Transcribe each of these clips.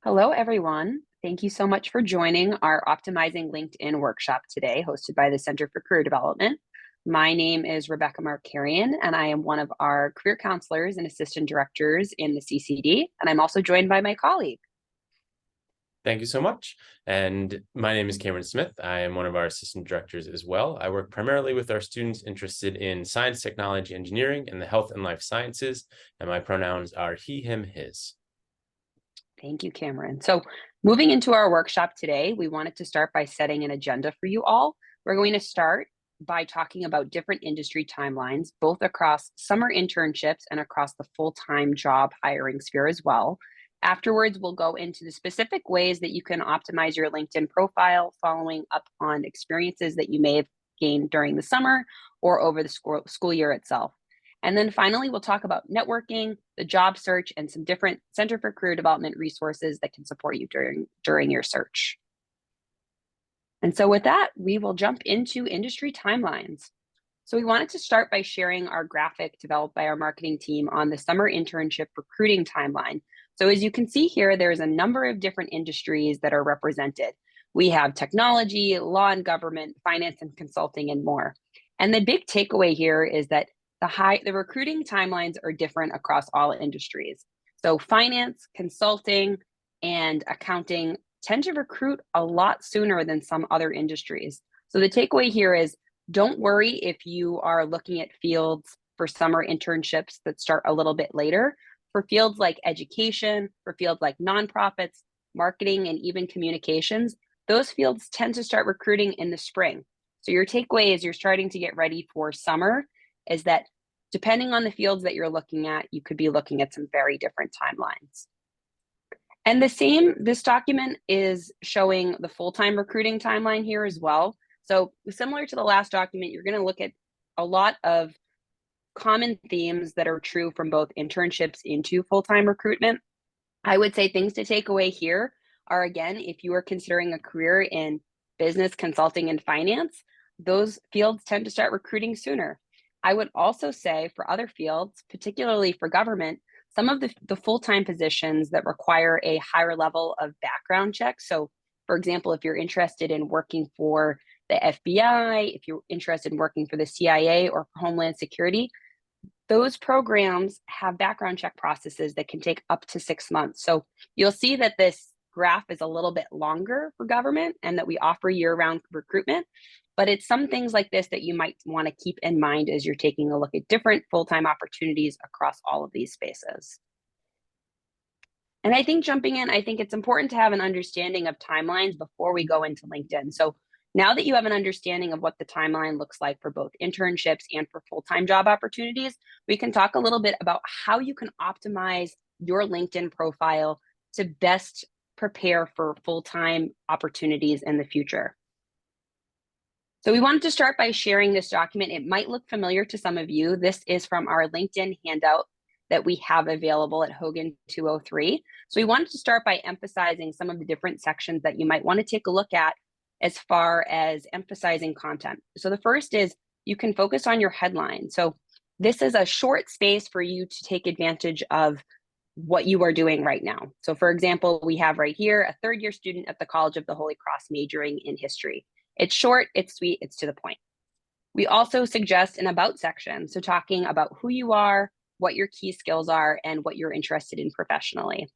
Hello, everyone. Thank you so much for joining our Optimizing LinkedIn workshop today, hosted by the Center for Career Development. My name is Rebecca Markarian, and I am one of our career counselors and assistant directors in the CCD, and I'm also joined by my colleague. Thank you so much. And my name is Cameron Smith. I am one of our assistant directors as well. I work primarily with our students interested in science, technology, engineering, and the health and life sciences. And my pronouns are he, him, his. Thank you, Cameron. So moving into our workshop today, we wanted to start by setting an agenda for you all. We're going to start by talking about different industry timelines, both across summer internships and across the full-time job hiring sphere as well. Afterwards, we'll go into the specific ways that you can optimize your LinkedIn profile, following up on experiences that you may have gained during the summer or over the school year itself. And then finally, we'll talk about networking, the job search, and some different Center for Career Development resources that can support you during your search. And so with that, we will jump into industry timelines. So we wanted to start by sharing our graphic developed by our marketing team on the summer internship recruiting timeline. So as you can see here, there's a number of different industries that are represented. We have technology, law and government, finance and consulting, and more. And the big takeaway here is that the recruiting timelines are different across all industries. So finance, consulting, and accounting tend to recruit a lot sooner than some other industries. So the takeaway here is don't worry if you are looking at fields for summer internships that start a little bit later. For fields like education, for fields like nonprofits, marketing, and even communications, those fields tend to start recruiting in the spring. So your takeaway as you're starting to get ready for summer is that depending on the fields that you're looking at, you could be looking at some very different timelines. And this document is showing the full-time recruiting timeline here as well. So similar to the last document, you're going to look at a lot of common themes that are true from both internships into full-time recruitment. I would say things to take away here are, again, if you are considering a career in business, consulting, and finance, those fields tend to start recruiting sooner. I would also say for other fields, particularly for government, some of the full-time positions that require a higher level of background check. So, for example, if you're interested in working for the FBI, if you're interested in working for the CIA or for Homeland Security, those programs have background check processes that can take up to 6 months. So you'll see that this graph is a little bit longer for government and that we offer year-round recruitment, but it's some things like this that you might want to keep in mind as you're taking a look at different full-time opportunities across all of these spaces. And I think jumping in, I think it's important to have an understanding of timelines before we go into LinkedIn. So now that you have an understanding of what the timeline looks like for both internships and for full-time job opportunities, we can talk a little bit about how you can optimize your LinkedIn profile to best prepare for full-time opportunities in the future. So we wanted to start by sharing this document. It might look familiar to some of you. This is from our LinkedIn handout that we have available at Hogan 203. So we wanted to start by emphasizing some of the different sections that you might want to take a look at as far as emphasizing content. So the first is you can focus on your headline. So this is a short space for you to take advantage of what you are doing right now. So for example, we have right here a third-year student at the College of the Holy Cross majoring in history. It's short, it's sweet, it's to the point. We also suggest an about section, so talking about who you are, what your key skills are, and what you're interested in professionally.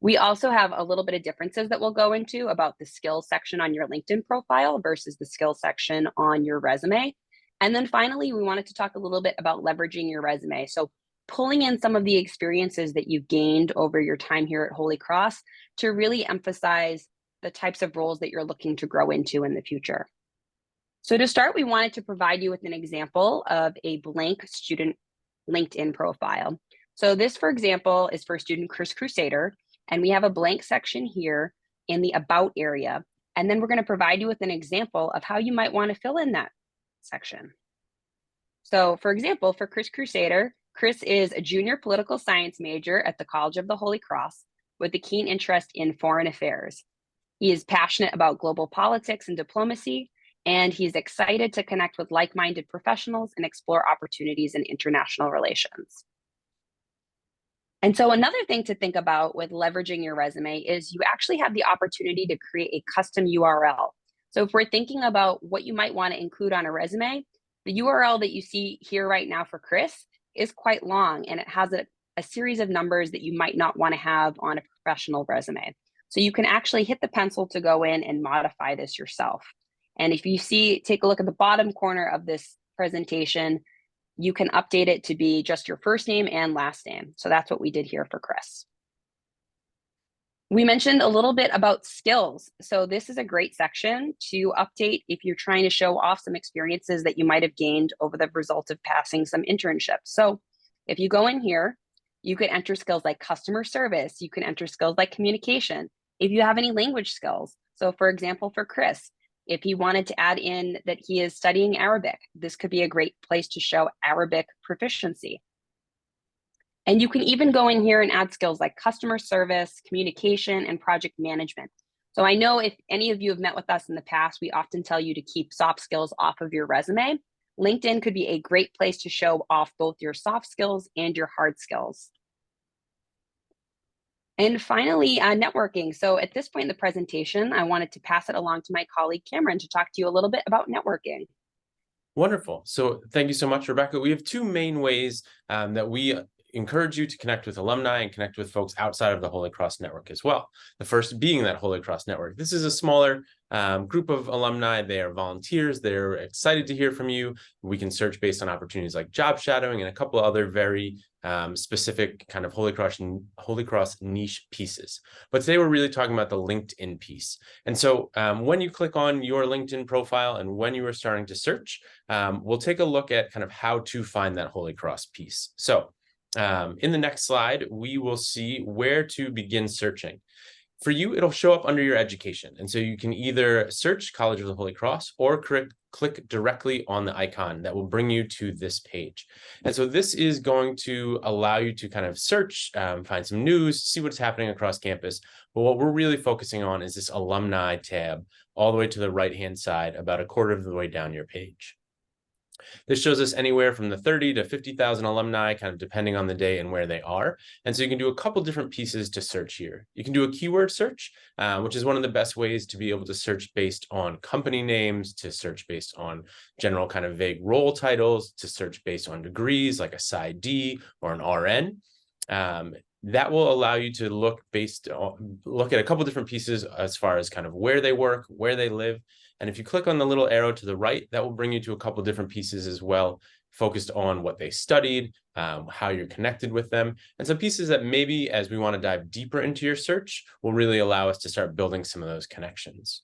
We also have a little bit of differences that we'll go into about the skills section on your LinkedIn profile versus the skills section on your resume. And then finally, we wanted to talk a little bit about leveraging your resume. So pulling in some of the experiences that you've gained over your time here at Holy Cross to really emphasize the types of roles that you're looking to grow into in the future. So to start, we wanted to provide you with an example of a blank student LinkedIn profile. So this, for example, is for student Chris Crusader, and we have a blank section here in the About area. And then we're going to provide you with an example of how you might want to fill in that section. So for example, for Chris Crusader, Chris is a junior political science major at the College of the Holy Cross with a keen interest in foreign affairs. He is passionate about global politics and diplomacy, and he's excited to connect with like-minded professionals and explore opportunities in international relations. And so another thing to think about with leveraging your resume is you actually have the opportunity to create a custom URL. So if we're thinking about what you might want to include on a resume, the URL that you see here right now for Chris is quite long, and it has a series of numbers that you might not want to have on a professional resume. So you can actually hit the pencil to go in and modify this yourself. And if you take a look at the bottom corner of this presentation, you can update it to be just your first name and last name. So that's what we did here for Chris. We mentioned a little bit about skills. So this is a great section to update if you're trying to show off some experiences that you might have gained over the result of passing some internships. So if you go in here, you could enter skills like customer service. You can enter skills like communication. If you have any language skills. So for example, for Chris, if he wanted to add in that he is studying Arabic, this could be a great place to show Arabic proficiency. And you can even go in here and add skills like customer service, communication, and project management. So I know if any of you have met with us in the past, we often tell you to keep soft skills off of your resume. LinkedIn could be a great place to show off both your soft skills and your hard skills. And finally, networking. So at this point in the presentation, I wanted to pass it along to my colleague, Cameron, to talk to you a little bit about networking. Wonderful. So thank you so much, Rebecca. We have two main ways that we encourage you to connect with alumni and connect with folks outside of the Holy Cross Network as well. The first being that Holy Cross Network. This is a smaller group of alumni. They are volunteers. They're excited to hear from you. We can search based on opportunities like job shadowing and a couple of other very specific kind of Holy Cross niche pieces. But today we're really talking about the LinkedIn piece. And so when you click on your LinkedIn profile and when you are starting to search, we'll take a look at kind of how to find that Holy Cross piece. So in the next slide, we will see where to begin searching. For you, it'll show up under your education. And so you can either search College of the Holy Cross or click directly on the icon that will bring you to this page. And so this is going to allow you to kind of search, find some news, see what's happening across campus. But what we're really focusing on is this alumni tab all the way to the right-hand side, about a quarter of the way down your page. This shows us anywhere from the 30 to 50,000 alumni, kind of depending on the day and where they are. And so you can do a couple different pieces to search here. You can do a keyword search, which is one of the best ways to be able to search based on company names, to search based on general kind of vague role titles, to search based on degrees like a PsyD or an RN. That will allow you to look at a couple different pieces as far as kind of where they work, where they live. And if you click on the little arrow to the right, that will bring you to a couple different pieces as well, focused on what they studied, how you're connected with them, and some pieces that maybe as we want to dive deeper into your search will really allow us to start building some of those connections.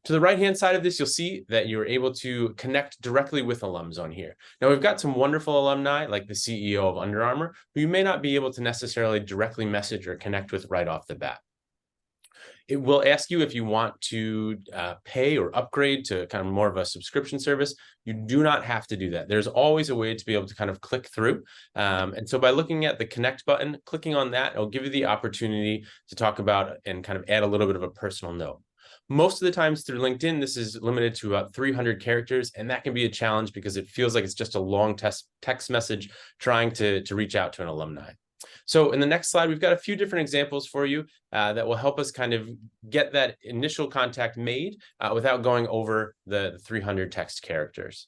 To the right-hand side of this, you'll see that you're able to connect directly with alums on here. Now, we've got some wonderful alumni, like the CEO of Under Armour, who you may not be able to necessarily directly message or connect with right off the bat. It will ask you if you want to pay or upgrade to kind of more of a subscription service. You do not have to do that. There's always a way to be able to kind of click through. And so by looking at the connect button, clicking on that, it'll give you the opportunity to talk about and kind of add a little bit of a personal note. Most of the times through LinkedIn, this is limited to about 300 characters, and that can be a challenge because it feels like it's just a long text message trying to reach out to an alumni. So in the next slide, we've got a few different examples for you that will help us kind of get that initial contact made without going over the 300 text characters.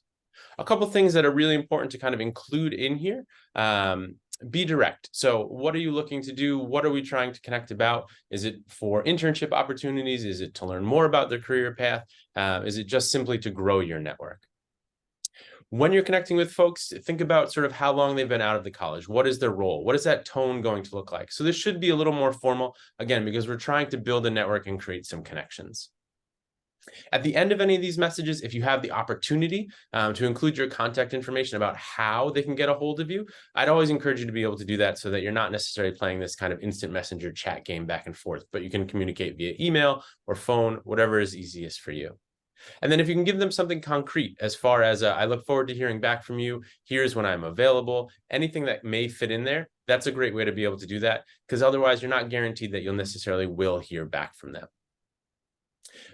A couple things that are really important to kind of include in here. Be direct. So what are you looking to do? What are we trying to connect about? Is it for internship opportunities? Is it to learn more about their career path? Is it just simply to grow your network? When you're connecting with folks, think about sort of how long they've been out of the college. What is their role? What is that tone going to look like? So this should be a little more formal, again, because we're trying to build a network and create some connections. At the end of any of these messages, if you have the opportunity to include your contact information about how they can get a hold of you, I'd always encourage you to be able to do that so that you're not necessarily playing this kind of instant messenger chat game back and forth, but you can communicate via email or phone, whatever is easiest for you. And then if you can give them something concrete as far as I look forward to hearing back from you, here's when I'm available, anything that may fit in there, that's a great way to be able to do that, because otherwise you're not guaranteed that you'll necessarily will hear back from them.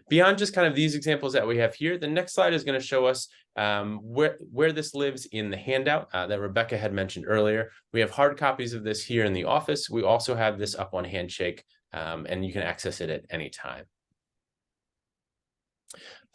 Beyond just kind of these examples that we have here, the next slide is going to show us where this lives in the handout that Rebecca had mentioned earlier. We have hard copies of this here in the office. We also have this up on Handshake, and you can access it at any time.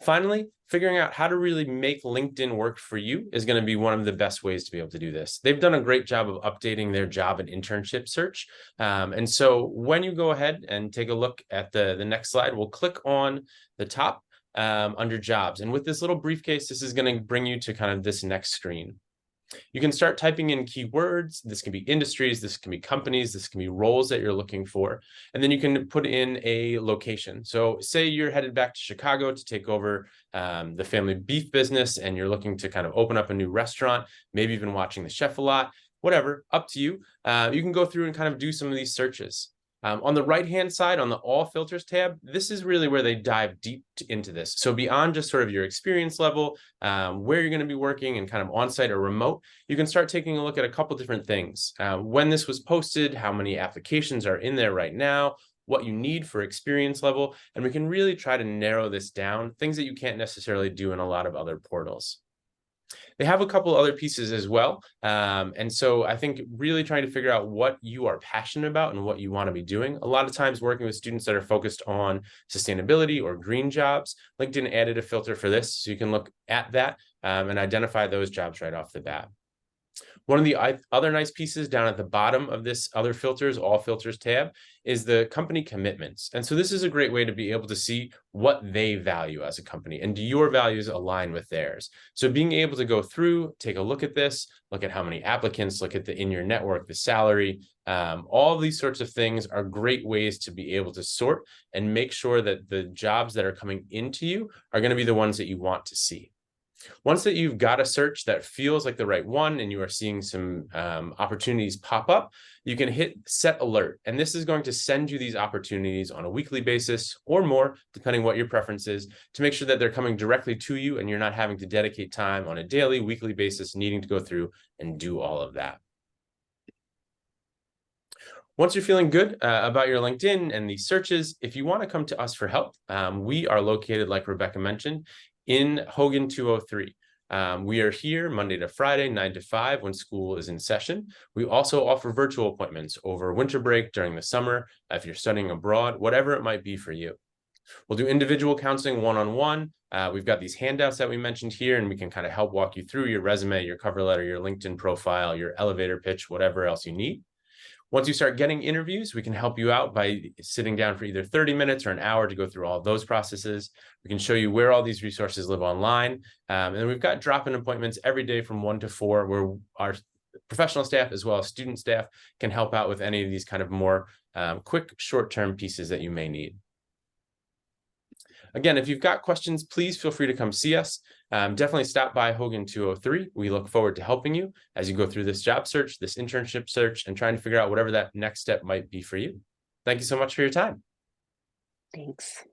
Finally, figuring out how to really make LinkedIn work for you is going to be one of the best ways to be able to do this. They've done a great job of updating their job and internship search. And so when you go ahead and take a look at the next slide, we'll click on the top under jobs. And with this little briefcase, this is going to bring you to kind of this next screen. You can start typing in keywords. This can be industries, this can be companies, this can be roles that you're looking for. And then you can put in a location. So say you're headed back to Chicago to take over the family beef business, and you're looking to kind of open up a new restaurant, maybe even watching the chef a lot, whatever, up to you. You can go through and kind of do some of these searches. On the right-hand side, on the All Filters tab, this is really where they dive deep into this. So beyond just sort of your experience level, where you're going to be working and kind of on-site or remote, you can start taking a look at a couple different things. When this was posted, how many applications are in there right now, what you need for experience level, and we can really try to narrow this down, things that you can't necessarily do in a lot of other portals. They have a couple other pieces as well. And so I think really trying to figure out what you are passionate about and what you want to be doing. A lot of times working with students that are focused on sustainability or green jobs, LinkedIn added a filter for this. So you can look at that and identify those jobs right off the bat. One of the other nice pieces down at the bottom of this other filters, All Filters tab, is the company commitments. And so this is a great way to be able to see what they value as a company, and do your values align with theirs? So being able to go through, take a look at this, look at how many applicants, look at the in your network, the salary, all of these sorts of things are great ways to be able to sort and make sure that the jobs that are coming into you are going to be the ones that you want to see. Once that you've got a search that feels like the right one and you are seeing some opportunities pop up, you can hit set alert. And this is going to send you these opportunities on a weekly basis or more, depending what your preference is, to make sure that they're coming directly to you and you're not having to dedicate time on a daily, weekly basis, needing to go through and do all of that. Once you're feeling good about your LinkedIn and these searches, if you want to come to us for help, we are located, like Rebecca mentioned, in Hogan 203. We are here Monday to Friday, 9 to 5 when school is in session. We also offer virtual appointments over winter break, during the summer, if you're studying abroad, whatever it might be for you. We'll do individual counseling one-on-one. We've got these handouts that we mentioned here, and we can kind of help walk you through your resume, your cover letter, your LinkedIn profile, your elevator pitch, whatever else you need. Once you start getting interviews, we can help you out by sitting down for either 30 minutes or an hour to go through all of those processes. We can show you where all these resources live online. And then we've got drop-in appointments every day from 1 to 4, where our professional staff as well as student staff can help out with any of these kind of more quick short-term pieces that you may need. Again, if you've got questions, please feel free to come see us. Definitely stop by Hogan 203. We look forward to helping you as you go through this job search, this internship search, and trying to figure out whatever that next step might be for you. Thank you so much for your time. Thanks.